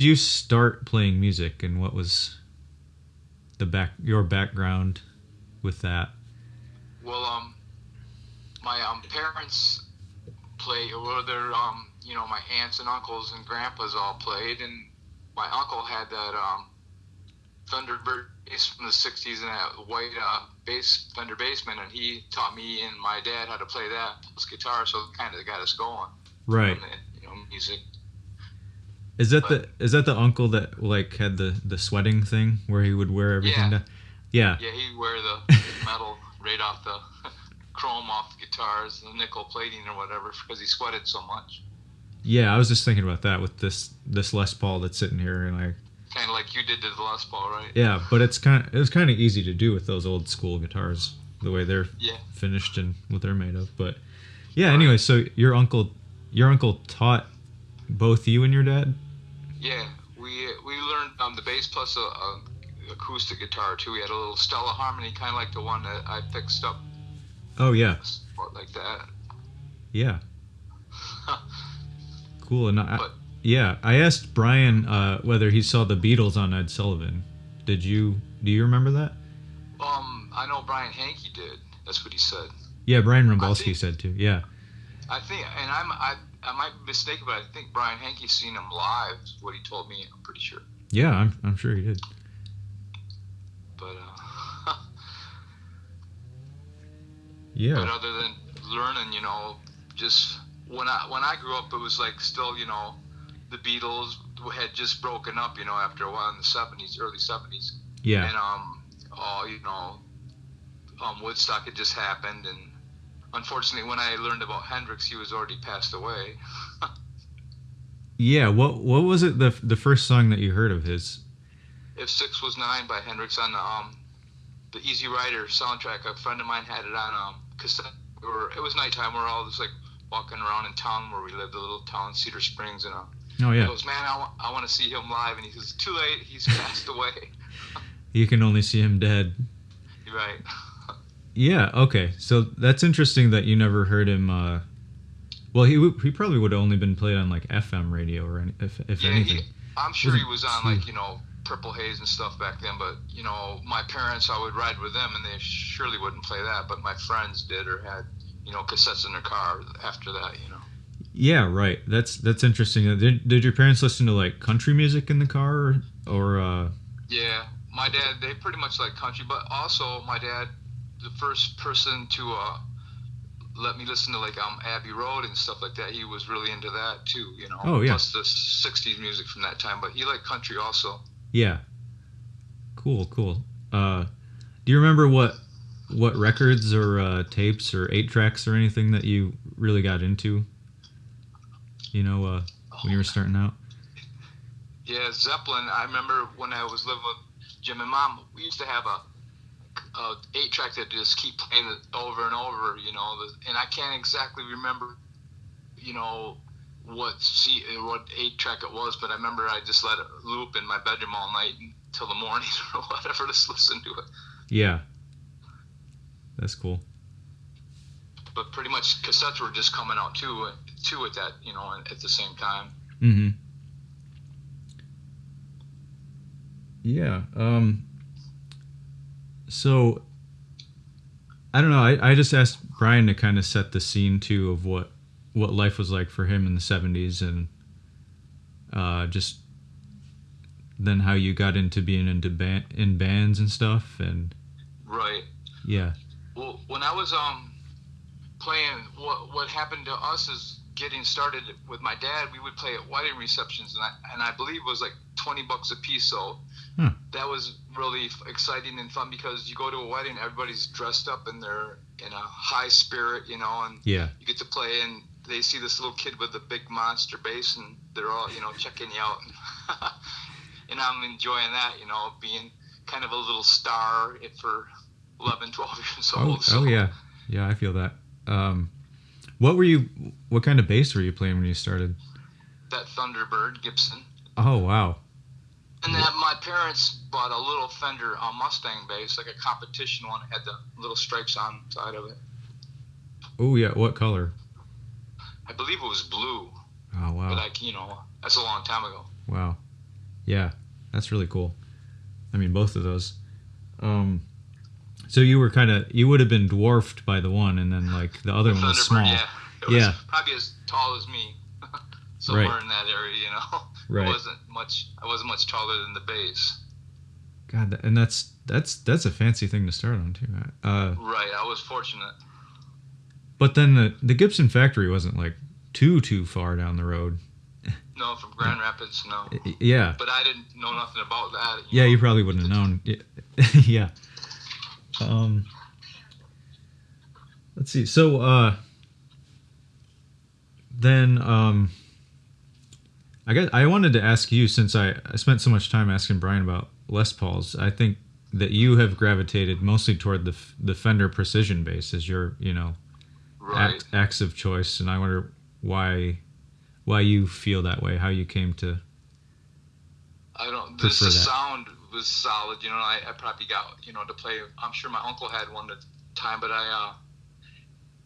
you start playing music, and what was your background with that? Well, my parents play, or their my aunts and uncles and grandpas all played, and my uncle had that Thunderbird bass from the '60s and that white Fender Bassman, and he taught me and my dad how to play that plus guitar, so it kind of got us going Right. on the music. Is that the uncle that like had the sweating thing where he would wear everything Yeah, down? Yeah. yeah, he'd wear the metal right off the chrome off the guitars, the nickel plating or whatever, because he sweated so much. Yeah, I was just thinking about that with this Les Paul that's sitting here, and like, Kind of like you did to the Les Paul, right? yeah, but it was kind of easy to do with those old school guitars, the way they're Yeah. finished and what they're made of. But yeah, Right. anyway, so your uncle taught both you and your dad? Yeah, we learned the bass plus a acoustic guitar too. We had a little Stella Harmony, kind of like the one that I fixed up, Oh yeah. like that. Yeah. Cool. And But yeah, I asked Brian whether he saw the Beatles on Ed Sullivan. Do you remember that? I know Brian Hankey did. That's what he said. Yeah, Brian I Rumbalski think said too. Yeah. I think, and I might be mistaken, but I think Brian Hankey's seen him live. Is what he told me. I'm pretty sure. Yeah, I'm sure he did. But Yeah. but other than learning, just when I grew up, it was like still, the Beatles had just broken up, after a while in the '70s, early '70s, Yeah. and Woodstock had just happened, and unfortunately, when I learned about Hendrix, he was already passed away. Yeah, what was it the first song that you heard of his? If Six Was Nine by Hendrix on the Easy Rider soundtrack. A friend of mine had it on cassette. It was nighttime. We were all just like walking around in town where we lived, a little town, Cedar Springs, and Oh he yeah. goes, "Man, I want to see him live," and he says, "Too late. He's passed away." You can only see him dead. You're right. Yeah, okay. So that's interesting that you never heard him well, he probably would have only been played on like FM radio or if Yeah, anything. I'm sure he Wasn't was on too- like Purple Haze and stuff back then, but my parents, I would ride with them, and they surely wouldn't play that. But my friends did, or had cassettes in their car after that. Yeah, right. That's interesting. Did your parents listen to like country music in the car or Yeah, my dad, they pretty much like country, but also my dad, the first person to let me listen to like Abbey Road and stuff like that. He was really into that too, Oh yeah. plus the '60s music from that time. But he liked country also. Yeah. Cool. Do you remember what records or tapes or 8 tracks or anything that you really got into? When you were starting out? Yeah, Zeppelin. I remember when I was living with Jim and Mom, we used to have a 8-track that just keep playing it over and over. And I can't exactly remember, what 8-track it was, but I remember I just let it loop in my bedroom all night until the morning or whatever, just listen to it. Yeah. That's cool. But pretty much cassettes were just coming out too at that, at the same time. Mm-hmm. Yeah. So I don't know. I just asked Brian to kind of set the scene too of what life was like for him in the '70s, and just then how you got into being in bands and stuff, and Right. yeah. Well, when I was playing, what happened to us is getting started with my dad. We would play at wedding receptions, and I believe it was like $20 a piece. So that was really exciting and fun because you go to a wedding, everybody's dressed up and they're in a high spirit, and Yeah. you get to play, and they see this little kid with a big monster bass, and they're all checking you out, and I'm enjoying that, being kind of a little star for 11, 12 years old. Oh yeah. Yeah, I feel that. What kind of bass were you playing when you started? That Thunderbird Gibson. Oh, wow. And then my parents bought a little Fender Mustang bass, like a competition one. It had the little stripes on the side of it. Oh, yeah. What color? I believe it was blue. Oh, wow. But that's a long time ago. Wow. Yeah, that's really cool. I mean, both of those. So you would have been dwarfed by the one, and then like the other The one was Thunderbird, small. yeah. It was Yeah, probably as tall as me. Somewhere right, in that area, you know. right. I wasn't much taller than the base. God, and that's a fancy thing to start on too. Right, I was fortunate. But then the Gibson factory wasn't like too far down the road. No, from Grand Rapids, no. Yeah. But I didn't know nothing about that. Yeah, you probably wouldn't have known. Yeah. Let's see. So then I guess I wanted to ask you, since I spent so much time asking Brian about Les Pauls. I think that you have gravitated mostly toward the Fender Precision bass as your, Right. axe of choice, and I wonder why you feel that way, how you came to I don't. The prefer that. sound was solid. I probably got to play. I'm sure my uncle had one at the time, but I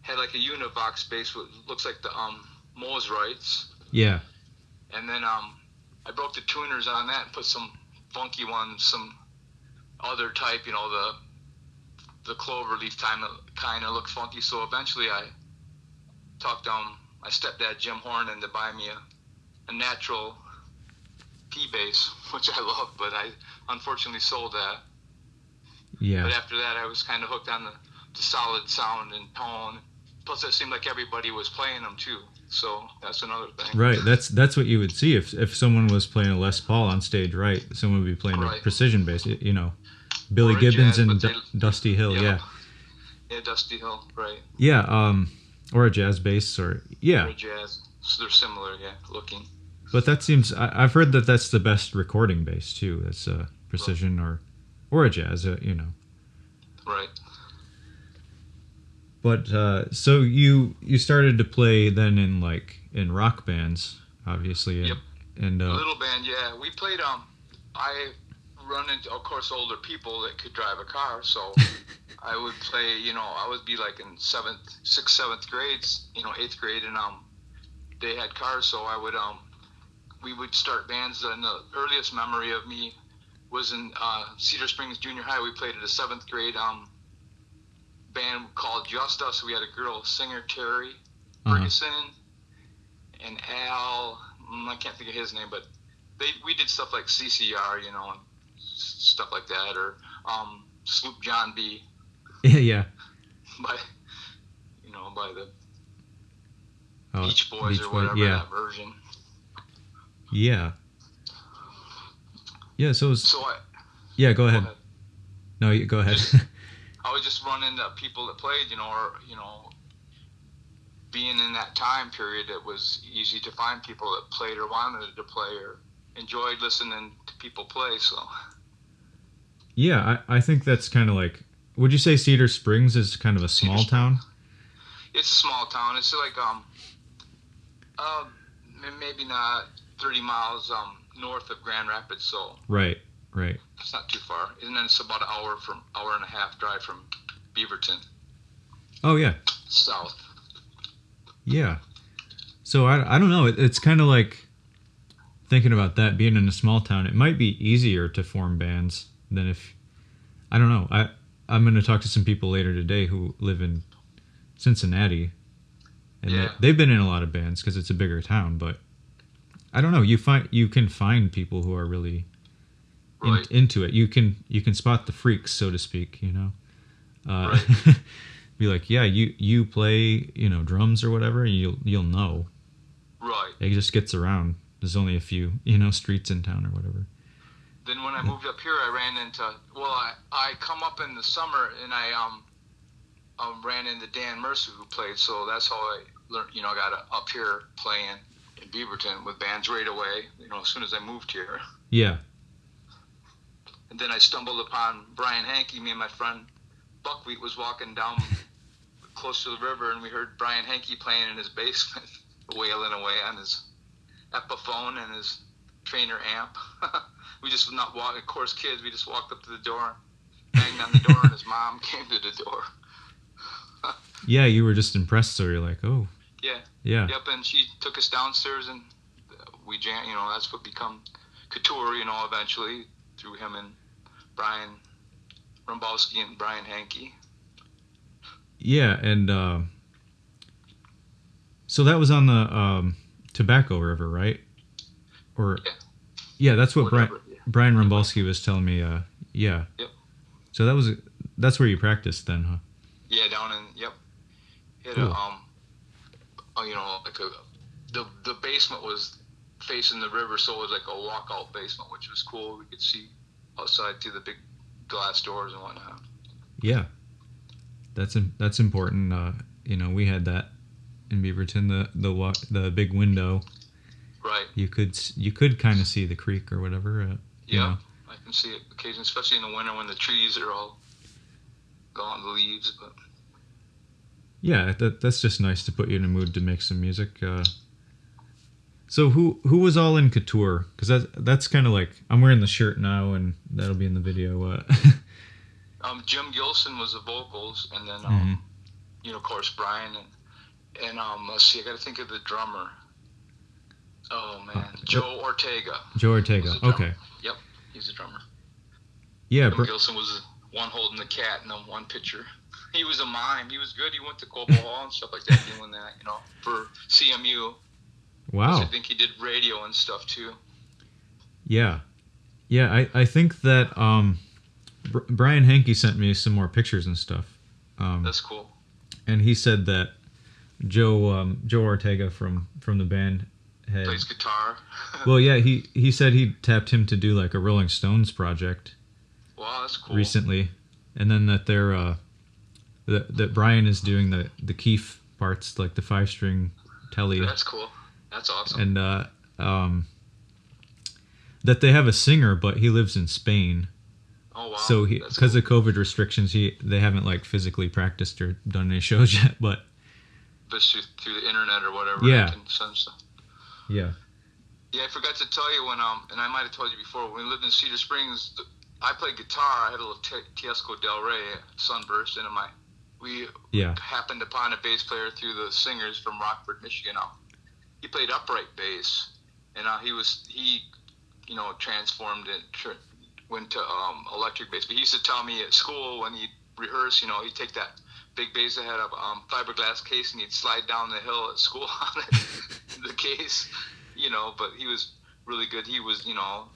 had like a Univox bass, which looks like the Mosrites. Yeah. And then I broke the tuners on that and put some funky ones, some other type, the cloverleaf kind of looked funky. So eventually I talked my stepdad Jim Horn into buying me a natural P bass, which I love, but I unfortunately sold that. Yeah. But after that, I was kind of hooked on the solid sound and tone. Plus, it seemed like everybody was playing them too. So that's another thing. Right. That's what you would see if someone was playing a Les Paul on stage. Right. Someone would be playing a precision bass. Billy Gibbons and Dusty Hill. Yeah. Yeah, Dusty Hill. Right. Yeah. Or a jazz bass, or yeah. Or a jazz. So they're similar, yeah, looking. But that seems. I've heard that that's the best recording bass too. That's precision or a jazz. Right. But so you started to play then in rock bands, obviously. Yep. And a little band, yeah. We played. I run into, of course, older people that could drive a car, so I would play. I would be like in 6th, 7th grades, 8th grade, and they had cars, so I would we would start bands. And the earliest memory of me was in Cedar Springs Junior High. We played at a 7th grade band called Just Us. We had a girl singer, Terry Ferguson, and Al, I can't think of his name, but we did stuff like CCR, and stuff like that, or Sloop John B. Yeah. by the Beach Boys or whatever, that version. Yeah. Yeah, so yeah, go ahead. No, you go ahead. I would just run into people that played, or being in that time period, it was easy to find people that played or wanted to play or enjoyed listening to people play. So yeah, I think that's kind of like, would you say Cedar Springs is kind of a small town? It's a small town. It's like maybe not 30 miles north of Grand Rapids, so right. It's not too far. And then it's about an hour and a half drive from Beaverton. Oh yeah. South. Yeah. So I don't know. It's kind of like thinking about that, being in a small town. It might be easier to form bands than if, I don't know. I'm going to talk to some people later today who live in Cincinnati, and they've been in a lot of bands because it's a bigger town. But I don't know. You can find people who are really into it. You can spot the freaks, so to speak. Right. Be like, yeah, you play drums or whatever, and you'll know. Right. It just gets around. There's only a few streets in town or whatever. Then when I moved up here, I ran into I come up in the summer and I ran into Dan Mercer, who played. So that's how I learned. I got up here playing in Beaverton with bands right away. As soon as I moved here. Yeah. And then I stumbled upon Brian Hankey. Me and my friend Buckwheat was walking down close to the river, and we heard Brian Hankey playing in his basement, wailing away on his Epiphone and his Trainer amp. We just not walk. Of course, kids. We just walked up to the door, banged on the door, and his mom came to the door. Yeah, you were just impressed, so you're like, oh. Yeah. Yeah. Yep, and she took us downstairs, and we jammed. That's what become. Couture, eventually through him and Brian Rumbowski and Brian Hankey. Yeah, and so that was on the Tobacco River, right? Or yeah, that's what Brian Rumbowski was telling me. Yeah. Yep. So that's where you practiced then, huh? Yeah, down in Hit cool. Like the basement was facing the river, so it was like a walkout basement, which was cool. We could see outside through the big glass doors and whatnot. Yeah, that's important. We had that in Beaverton, the big window. Right. You could kind of see the creek or whatever. Yeah, I can see it occasionally, especially in the winter when the trees are all gone, the leaves. But yeah, that's just nice to put you in a mood to make some music. So who was all in Couture? Because that's kind of like, I'm wearing the shirt now, and that'll be in the video. Jim Gilson was the vocals, and then of course Brian and let's see, I got to think of the drummer. Oh man, Joe Ortega. Joe Ortega. Okay. Yep, he's a drummer. Yeah. Jim Gilson was the one holding the cat in the one picture. He was a mime. He was good. He went to Cobo Hall and stuff like that, doing that, for CMU. Wow. I think he did radio and stuff too. Yeah. Yeah, I think that Brian Hankey sent me some more pictures and stuff. That's cool. And he said that Joe Ortega from the band plays guitar. Well, yeah, he said he tapped him to do like a Rolling Stones project. Wow, that's cool. Recently, and then that they're that Brian is doing the Keef parts, like the 5-string telly. That's cool. That's awesome. And that they have a singer, but he lives in Spain. Oh wow! So because of COVID restrictions, they haven't like physically practiced or done any shows yet, but through the internet or whatever. Yeah. Can send stuff. Yeah. Yeah, I forgot to tell you when and I might have told you before, when we lived in Cedar Springs, I played guitar. I had a little Tiesco Del Rey Sunburst, and we happened upon a bass player through the singers from Rockford, Michigan. He played upright bass, and he transformed it, went to electric bass. But he used to tell me at school when he'd rehearse, he'd take that big bass that had a fiberglass case, and he'd slide down the hill at school on it, the case, but he was really good. He was,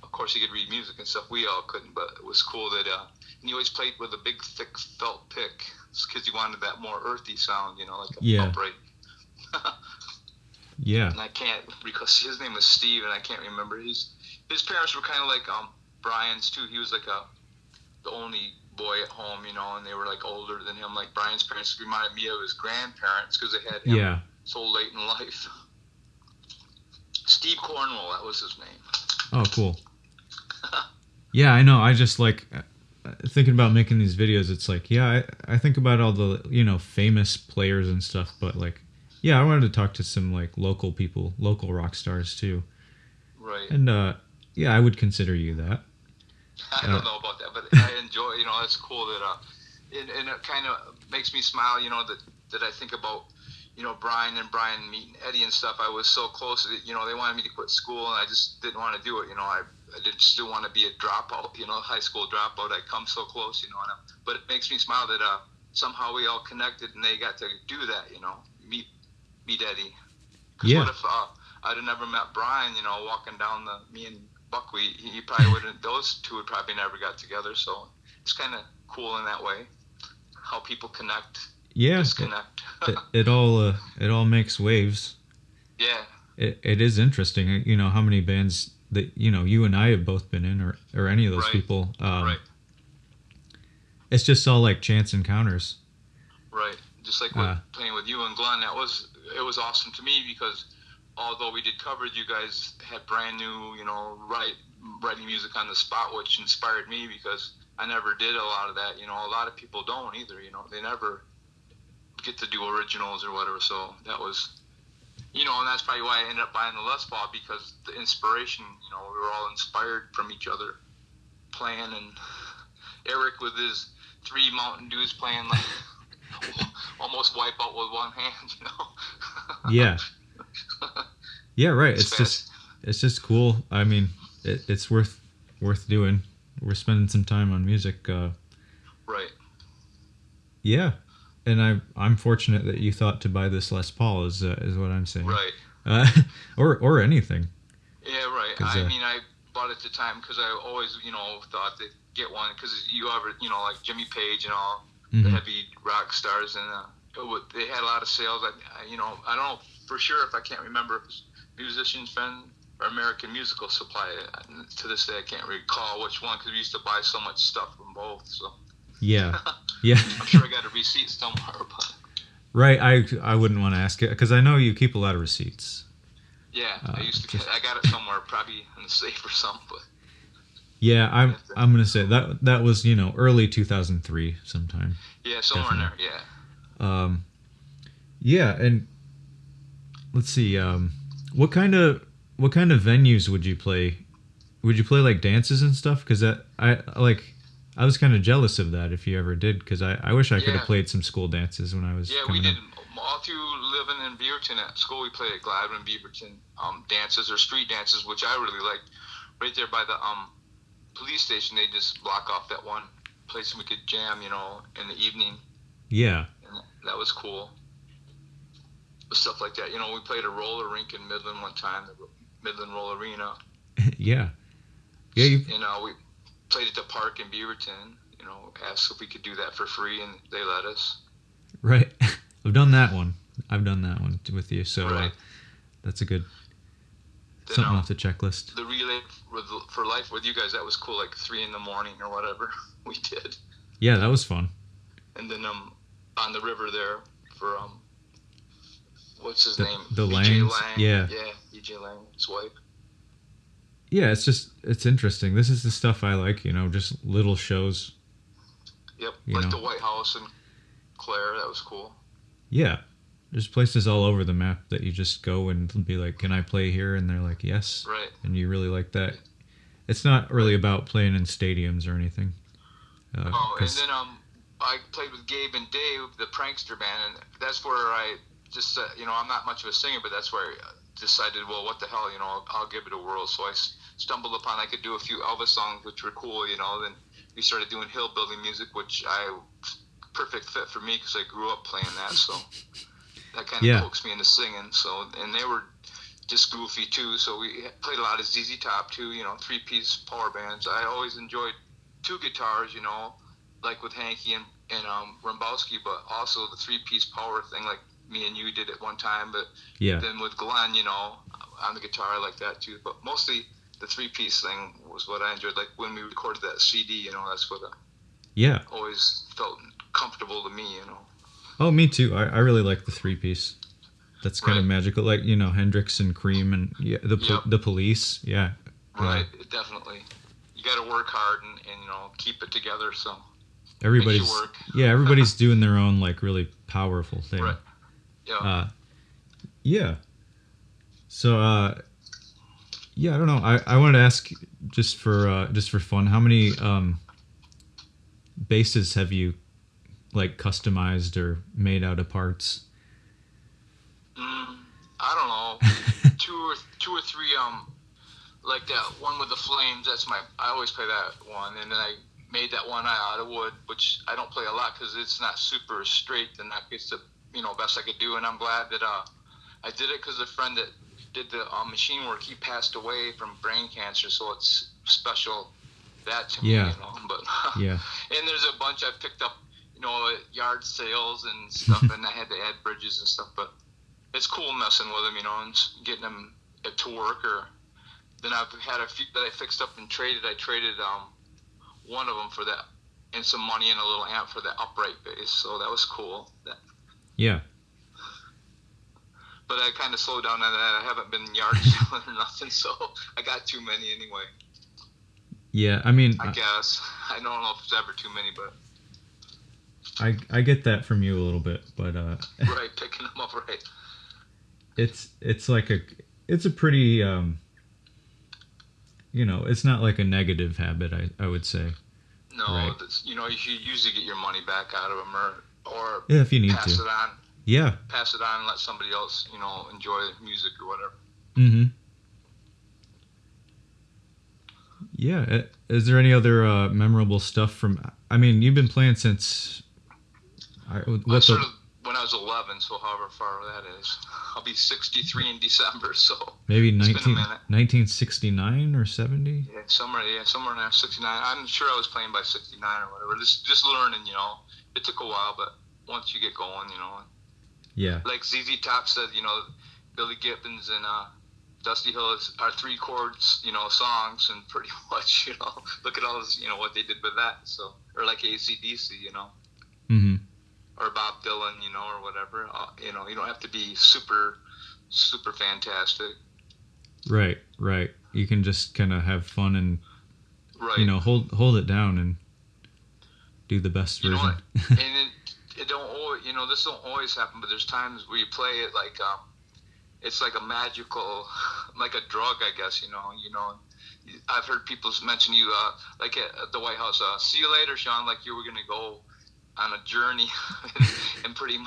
of course he could read music and stuff. We all couldn't, but it was cool that, and he always played with a big, thick felt pick because he wanted that more earthy sound, like upright. Yeah. And I can't, because his name was Steve, and I can't remember. His parents were kind of like Brian's too. He was like the only boy at home, and they were like older than him. Like Brian's parents reminded me of his grandparents because they had him so late in life. Steve Cornwell, that was his name. Oh, cool. Yeah, I know. I just like thinking about making these videos. It's like, I think about all the famous players and stuff, but like, I wanted to talk to some like local people, local rock stars too. Right. And I would consider you that. I don't know about that, but I enjoy. It's cool that and it kind of makes me smile. That I think about. Brian meeting Eddie and stuff. I was so close. They wanted me to quit school, and I just didn't want to do it. I did still want to be a dropout. High school dropout. I come so close. But it makes me smile that somehow we all connected, and they got to do that. Meet Eddie. Because what if I'd have never met Brian? Walking down me and Buckwheat, he probably wouldn't. Those two would probably never got together. So it's kind of cool in that way, how people connect. Yeah, disconnect. it all makes waves. Yeah, it is interesting. How many bands that you and I have both been in, or any of those people. Right. It's just all like chance encounters. Right. Just like playing with you and Glenn, it was awesome to me because although we did covers, you guys had brand new, writing music on the spot, which inspired me because I never did a lot of that. A lot of people don't either. They never get to do originals or whatever. So that was, and that's probably why I ended up buying the Les Paul, because the inspiration, we were all inspired from each other playing, and Eric with his 3 Mountain Dews playing like almost wipe out with one hand, Yeah. Yeah, right. It's just cool. I mean, it's worth doing. We're spending some time on music. Right. Yeah, and I'm fortunate that you thought to buy this Les Paul is what I'm saying. Right. Uh, or anything. Yeah, right. 'Cause, I mean, I bought it at the time because I always, thought to get one because you ever, like Jimmy Page and all the Mhm. heavy rock stars, and they had a lot of sales. I don't know for sure if I can't remember if it's Musician's Friend or American Musical Supply. To this day, I can't recall which one because we used to buy so much stuff from both. So Yeah, yeah. I'm sure I got a receipt somewhere, but Right. I wouldn't want to ask it because I know you keep a lot of receipts. yeah, I got it somewhere, probably in the safe or something. But Yeah, I'm gonna say that was early 2003 sometime. yeah, somewhere in there. Definitely. Yeah. Yeah, and let's see. What kind of venues would you play? Would you play like dances and stuff? Because I was kind of jealous of that if you ever did. Because I wish I could have Yeah. played some school dances when I was Yeah, we coming did up. all through living in Beaverton at school. We played at Gladwin, Beaverton, dances or street dances, which I really liked. Right there by the police station, they just block off that one place we could jam, in the evening, Yeah, and that was cool. Stuff like that, we played a roller rink in Midland one time, the Midland Roll Arena. yeah, yeah. We played at the park in Beaverton. Asked if we could do that for free, and they let us. Right. I've done that one. I've done that one with you. So Right. that's a good Then, something off the checklist. the relay for life with you guys, that was cool, like 3 a.m. or whatever we did. Yeah, that was fun. And then on the river there for what's his name, The BJ Langs. Lang. Yeah. BJ Lang, his wife. Yeah, it's interesting. This is the stuff I like. Just little shows. Yep, You know. the White House and Claire, that was cool. Yeah, there's places all over the map that you just go and be like, "Can I play here?" And they're like, "Yes." Right. And you really like that. It's not really about playing in stadiums or anything. And 'Cause- then I played with Gabe and Dave, the prankster band, and that's where I just said, I'm not much of a singer, but that's where I decided, well, what the hell, I'll give it a whirl. So I stumbled upon I could do a few Elvis songs, which were cool, Then we started doing hillbilly music, which perfect fit for me because I grew up playing that. So that kind of Yeah. coaxed me into singing. So, and they were just goofy too. So we played a lot of ZZ Top too, 3-piece power bands. I always enjoyed 2 guitars, like with Hanky and Rombowski, but also the 3-piece power thing, like me and you did at one time. But yeah, then with Glenn, on the guitar, I like that too. But mostly the 3-piece thing was what I enjoyed. Like when we recorded that CD, that's what I yeah. always felt comfortable to me, Oh, me too. I really like the 3-piece. That's kind of Right. magical. Like Hendrix and Cream and Yep. the Police. Yeah. Right, definitely. You got to work hard and keep it together. So Everybody's makes you work. everybody's doing their own like really powerful thing. Right. Yeah. Yeah. So yeah, I don't know. I wanted to ask just for fun, how many basses have you like customized or made out of parts? I don't know, two or three. Like that one with the flames. I always play that one, and then I made that one out of wood, which I don't play a lot because it's not super straight, and that gets the best I could do. And I'm glad that I did it because the friend that did the machine work, he passed away from brain cancer, so it's special that to me. Yeah. But Yeah. and there's a bunch I picked up, at yard sales and stuff, and I had to add bridges and stuff, but it's cool messing with them, and getting them to work. Or then I've had a few that I fixed up and traded. I traded one of them for that, and some money and a little amp for the upright bass, so that was cool. Yeah. But I kind of slowed down on that. I haven't been yard selling or nothing, so I got too many anyway. Yeah, I mean, I guess. I don't know if it's ever too many, but I get that from you a little bit, but right, picking them up right. it's like it's a pretty it's not like a negative habit, I would say. No, Right. you should usually get your money back out of them, or Yeah, if you need pass to. it on. Yeah. Pass it on and let somebody else, enjoy music or whatever. Mm-hmm. Yeah. Is there any other memorable stuff from? I mean, you've been playing since. I What the? started when I was 11, so however far that is. I'll be 63 in December, so Maybe it's been a 19, minute. 1969 or 70? Yeah, somewhere in there, 69. I'm sure I was playing by 69 or whatever. Just learning, you know. It took a while, but once you get going, you know. Yeah. Like ZZ Top said, you know, Billy Gibbons and Dusty Hill are three chords, you know, songs, and pretty much, you know, look at all this, you know, what they did with that. So, or like AC/DC, you know, Mm-hmm. or Bob Dylan, you know, or whatever. You know, you don't have to be super, super fantastic. Right. Right. You can just kind of have fun and Right. hold it down and do the best You know version. what? And it don't always, you know, this don't always happen, but there's times where you play it like it's like a magical, like a drug, I guess. You know. I've heard people mention you like at the White House. See you later, Sean. Like you were gonna go on a journey, and pretty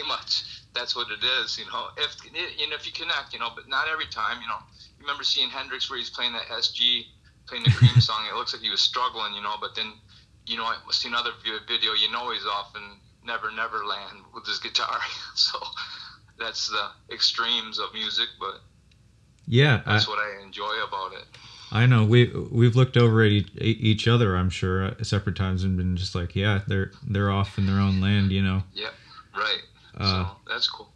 much that's what it is. You know, if you connect, you know, but not every time. You know, you remember seeing Hendrix where he's playing that SG, playing the Cream song. It looks like he was struggling, you know, but then, you know, I've seen other video. You know, he's off in Never Land with his guitar. So that's the extremes of music, but Yeah, that's what I enjoy about it. I know. We've looked over at each other, I'm sure, at separate times and been just like, yeah, they're off in their own land, you know. Yeah, right. Uh, So that's cool.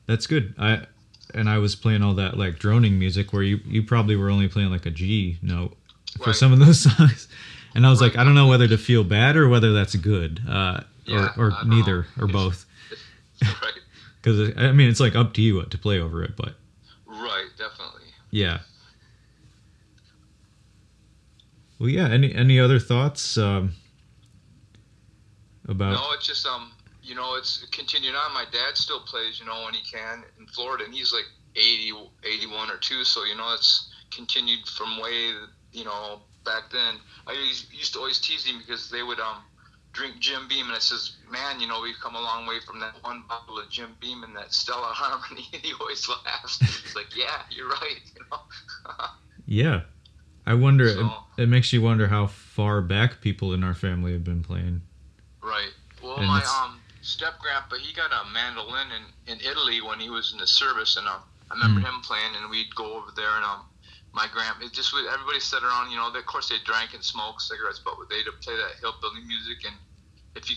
that's good. I was playing all that like droning music where you probably were only playing like a G note for Right. some of those songs, and I was Right. like, I don't know whether to feel bad or whether that's good, Yeah, or I don't neither know. or both. Right. Because I mean, it's like up to you what to play over it, but Right, definitely. yeah. Well, yeah. Any other thoughts about? No, it's just you know, it's continued on. My dad still plays, you know, when he can in Florida, and he's like 80, 81 or 2, so you know, it's continued from way, you know, back then. I used to always tease him because they would drink Jim Beam, and I says, man, you know, we've come a long way from that one bottle of Jim Beam and that Stella Harmony. And he always laughs. He's like, yeah, you're right, you know. Yeah. I wonder. So, it makes you wonder how far back people in our family have been playing. right. Well, And my it's- step grandpa, he got a mandolin in Italy when he was in the service, and I remember him playing, and we'd go over there, and my grandpa, everybody sat around, you know. Of course, they drank and smoked cigarettes, but they'd play that hillbilly music, and if you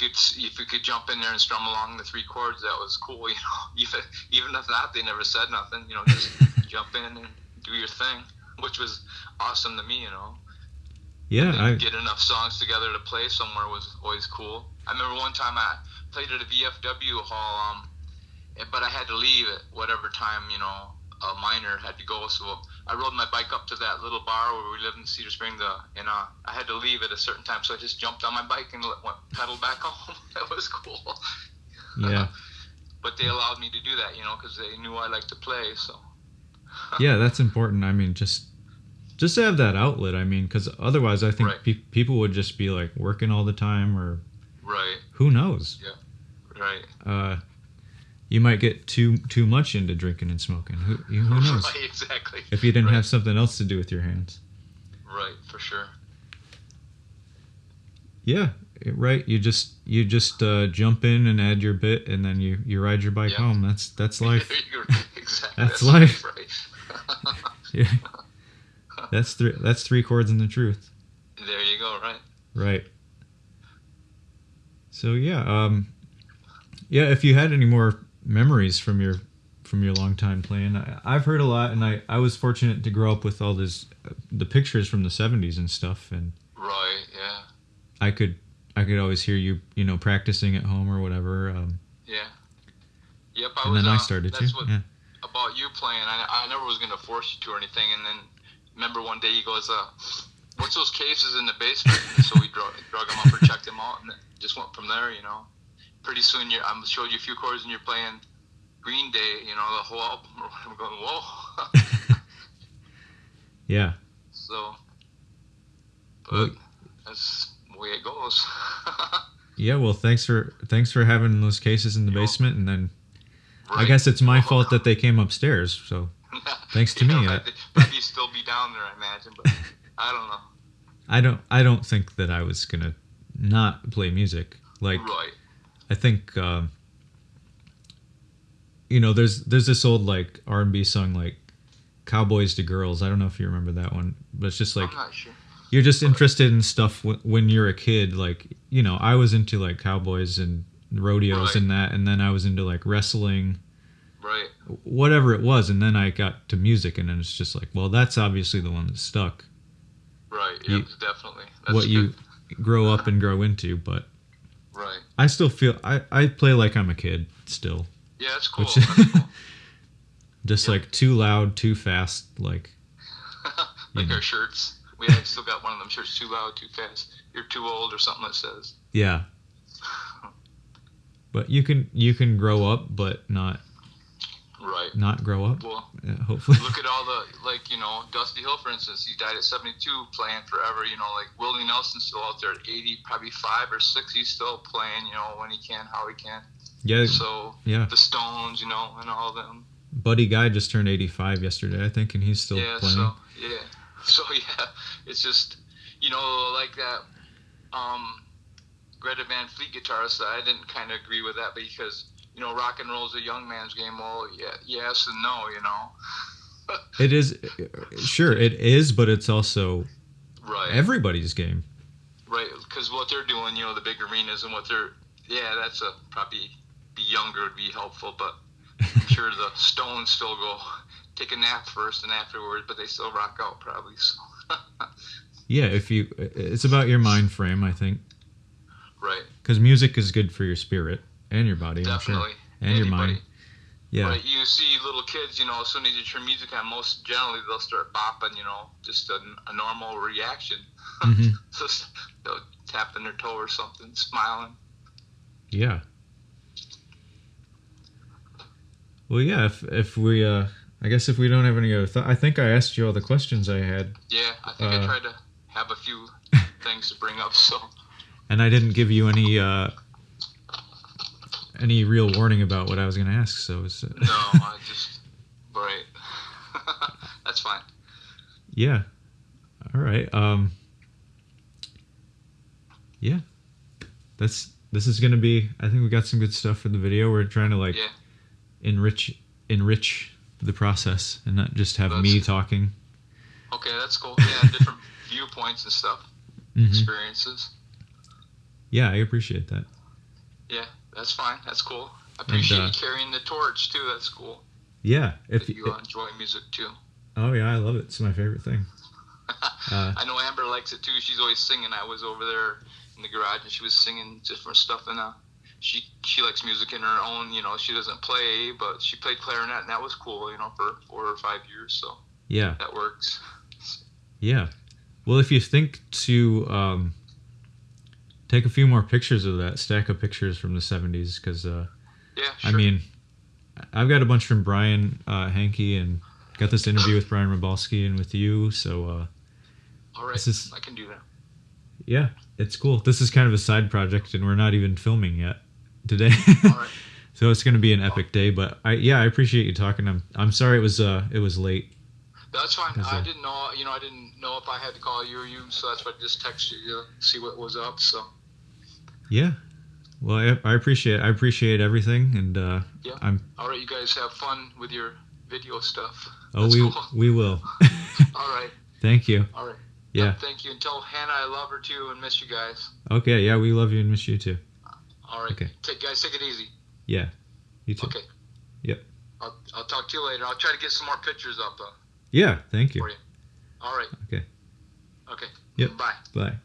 could jump in there and strum along the three chords, that was cool, you know. Even if not, they never said nothing, you know. Just jump in and do your thing, which was awesome to me, you know. Yeah, And then get enough songs together to play somewhere was always cool. I remember one time I played at a VFW hall, but I had to leave at whatever time, you know, a minor had to go. So I rode my bike up to that little bar where we lived in Cedar Spring, and I had to leave at a certain time. So I just jumped on my bike and pedaled back home. That was cool. yeah, But they allowed me to do that, you know, because they knew I liked to play. So yeah. That's important. I mean, just to have that outlet. I mean, because otherwise, I think Right. people would just be like working all the time, or right, who knows. right. You might get too much into drinking and smoking. Who knows? Right, exactly. If you didn't Right. have something else to do with your hands. Right, for sure. Yeah, right. You just jump in and add your bit, and then you ride your bike Yeah. home. That's life. Exactly. That's life. Right. Yeah. That's three chords and the truth. There you go. Right. Right. So yeah, if you had any more memories from your long time playing, I've heard a lot, and I was fortunate to grow up with all this the pictures from the 70s and stuff, and Right. Yeah. I could always hear you practicing at home or whatever. Yeah. Yep. And then I started That's to. what Yeah. about you playing. I never was gonna force you to or anything. And then remember one day he goes, "What's those cases in the basement?" And so we drug them up or checked them out, and it just went from there. You know. Pretty soon I showed you a few chords, and you're playing Green Day. You know, the whole album. I'm going, whoa. Yeah. So. But Well, that's the way it goes. yeah. Well, thanks for having those cases in the basement, and then I Right. guess it's my fault that they came upstairs. So thanks to me. Probably still be down there, I imagine, but I don't know. I don't think that I was gonna not play music. Like, Right. I think there's this old like R&B song like Cowboys to Girls. I don't know if you remember that one, but it's just like I'm not sure. you're just interested in stuff when you're a kid. Like, I was into like cowboys and rodeos Right. and that, and then I was into like wrestling, Right. whatever it was, and then I got to music, and then it's just like, well, that's obviously the one that stuck. Right. You- Yep. Definitely. That's what good. you grow up and grow into, but Right. I still feel I play like I'm a kid still. Yeah, that's cool. Which- That's cool. Just Yep. like too loud, too fast, like Like know. our shirts. We had still got one of them shirts, too loud, too fast. You're too old or something that says. yeah. But you can grow up, but not grow up. Well, Hopefully. look at all the, like, Dusty Hill, for instance. He died at 72, playing forever. Like Willie Nelson's still out there at 80, probably 5 or 6. He's still playing, when he can, how he can. Yeah. So, Yeah. the Stones, and all them. Buddy Guy just turned 85 yesterday, I think, and he's still playing. So, it's just, like that, Greta Van Fleet guitarist, I didn't kind of agree with that because, rock and roll's a young man's game. Well, yeah, yes and no, It is, sure, it is, but it's also Right. everybody's game. Right, because what they're doing, the big arenas and what they're, that's probably be younger would be helpful, but I'm sure the Stones still go take a nap first and afterwards, but they still rock out probably. So. Yeah, it's about your mind frame, I think, Right. because music is good for your spirit and your body, Definitely. I'm sure, and your mind. Yeah. Right, you see little kids, as soon as you turn music on, most generally they'll start bopping, just a normal reaction. Mhm. So they'll tapping their toe or something, smiling. Yeah. Well, yeah. If we, I guess if we don't have any other, I think I asked you all the questions I had, Yeah, I think I tried to have a few things to bring up. So. and I didn't give you any real warning about what I was going to ask. So it's, No, I just right. That's fine. yeah. All right. Yeah. This is going to be. I think we got some good stuff for the video. We're trying to like Yeah. enrich the process and not just have me talking. Okay, that's cool. Yeah, different viewpoints and stuff, Mhm. experiences. Yeah, I appreciate that. Yeah, that's fine. That's cool. I appreciate And, you carrying the torch too. That's cool. Yeah. If you enjoy music too. Oh yeah, I love it. It's my favorite thing. I know Amber likes it too. She's always singing. I was over there in the garage and she was singing different stuff, and she likes music in her own. She doesn't play, but she played clarinet, and that was cool. For 4 or 5 years, so Yeah. that works. Yeah. Well, if you think to take a few more pictures of that stack of pictures from the 70s, because Yeah, sure. I mean, I've got a bunch from Brian Hankey and got this interview with Brian Rabalski and with you. So all right, this is- I can do that. yeah, it's cool. This is kind of a side project, and we're not even filming yet today. All right. So it's going to be an epic day. But I appreciate you talking. I'm sorry it was late. That's fine. Because, I didn't know. I didn't know if I had to call you or you, so that's why I just texted you to see what was up. So. Yeah. Well, I appreciate everything, and Yeah. I'm. All right, you guys have fun with your video stuff. Oh, That's cool. we will. All right. Thank you. All right. Yeah. Thank you. And tell Hannah I love her too and miss you guys. Okay. Yeah, we love you and miss you too. All right. Okay. Take it easy. Yeah. You too. Okay. Yep. I'll talk to you later. I'll try to get some more pictures up Yeah. Thank you. for you. All right. Okay. Okay. Yep. Bye. Bye.